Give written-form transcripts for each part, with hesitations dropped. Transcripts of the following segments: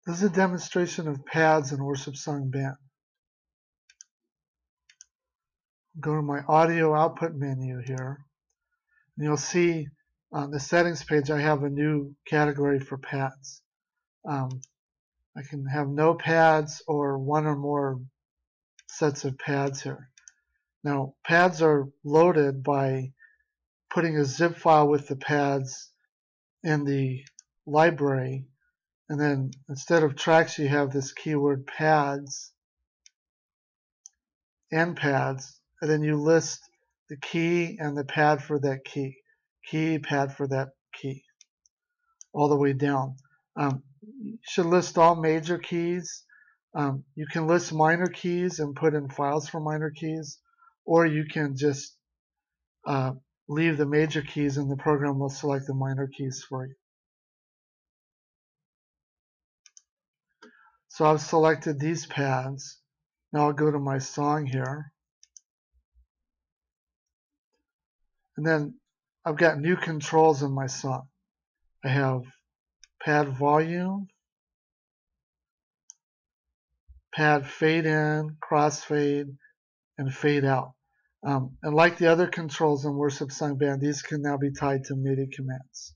This is a demonstration of pads in Worshipsong Band. Go to my audio output menu here, and you'll see on the settings page I have a new category for pads. I can have no pads or one or more sets of pads here. Now, pads are loaded by putting a zip file with the pads in the library, and then instead of tracks you have this keyword pads and pads, and then you list the key and the pad for that key, pad for that key, all the way down. You should list all major keys. You can list minor keys and put in files for minor keys, or you can just leave the major keys and the program will select the minor keys for you. So I've selected these pads. Now I'll go to my song here. And then I've got new controls in my song. I have pad volume, pad fade in, crossfade, and fade out. And like the other controls in Worshipsong Band, these can now be tied to MIDI commands.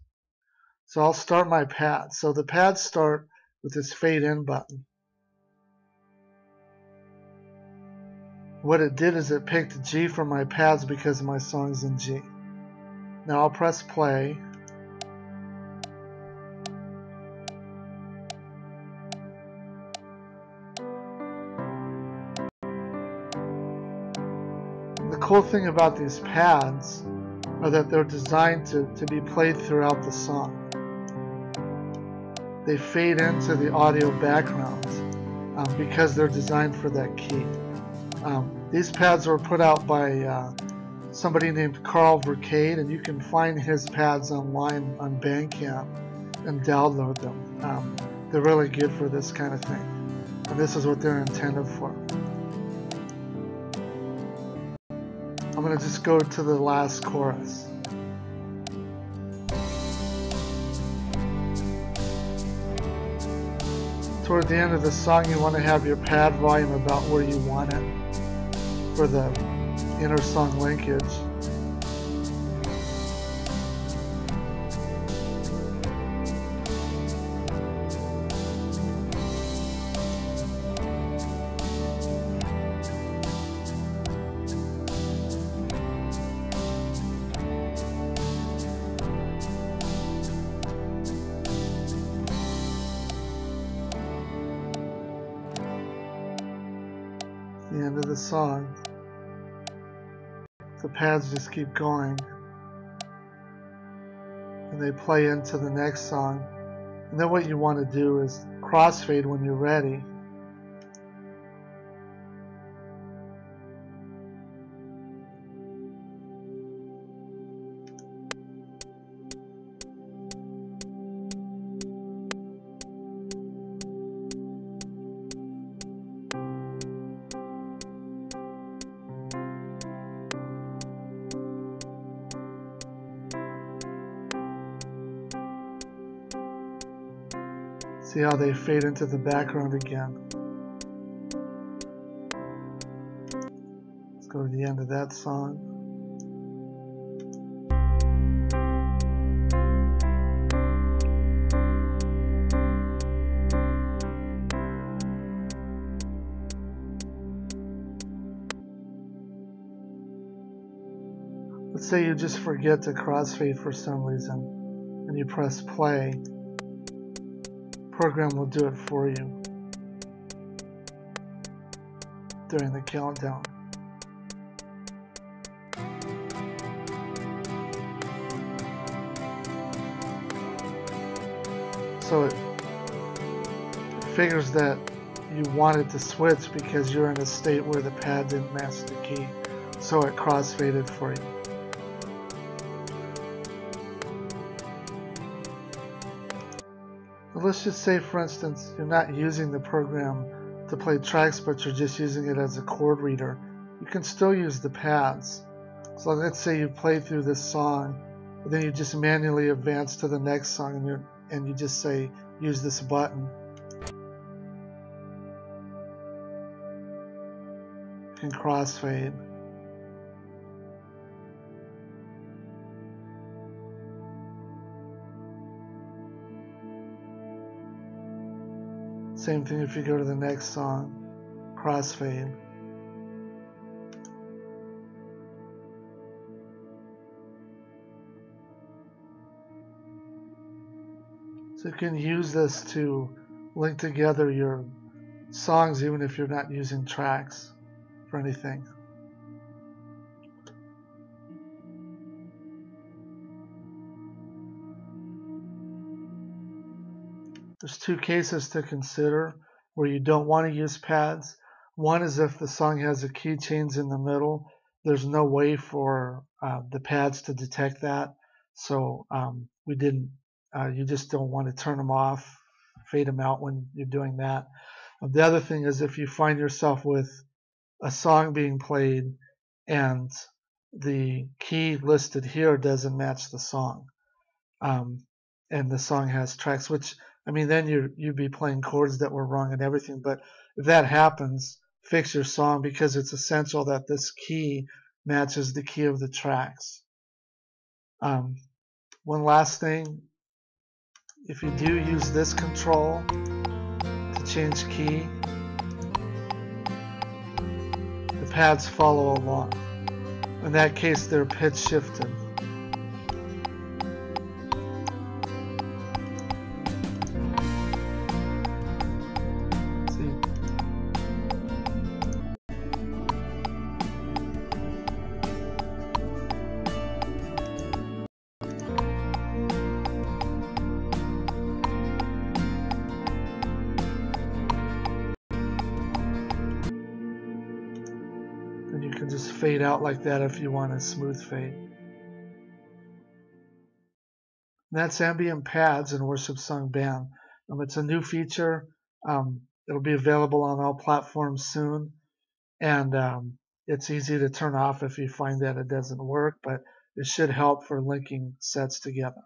So I'll start my pad. So the pads start with this fade in button. What it did is it picked G for my pads because my song's in G. Now I'll press play. The cool thing about these pads are that they're designed to be played throughout the song. They fade into the audio background because they're designed for that key. These pads were put out by somebody named Karl Verkade, and you can find his pads online on Bandcamp and download them. They're really good for this kind of thing, and this is what they're intended for. I'm going to just go to the last chorus. Toward the end of the song, you want to have your pad volume about where you want it for the inner song linkage. The end of the song. The pads just keep going and they play into the next song. And then what you want to do is crossfade when you're ready. See how they fade into the background again. Let's go to the end of that song. Let's say you just forget to crossfade for some reason and you press play. Program will do it for you during the countdown. So it figures that you wanted to switch because you're in a state where the pad didn't match the key, so it crossfaded for you. Let's just say, for instance, you're not using the program to play tracks, but you're just using it as a chord reader. You can still use the pads. So let's say you play through this song, but then you just manually advance to the next song, and you just say, use this button. can crossfade. Same thing if you go to the next song, crossfade. So you can use this to link together your songs even if you're not using tracks for anything. There's two cases to consider where you don't want to use pads. One is if the song has a key change in the middle. There's no way for the pads to detect that. So we didn't. You just don't want to turn them off, fade them out when you're doing that. The other thing is if you find yourself with a song being played and the key listed here doesn't match the song, and the song has tracks, which I mean, then you'd be playing chords that were wrong and everything. But if that happens, fix your song because it's essential that this key matches the key of the tracks. One last thing, if you do use this control to change key, the pads follow along. In that case, they're pitch shifted. And you can just fade out like that if you want a smooth fade. And that's Ambient Pads in Worshipsong Band. It's a new feature. It'll be available on all platforms soon. And it's easy to turn off if you find that it doesn't work, but it should help for linking sets together.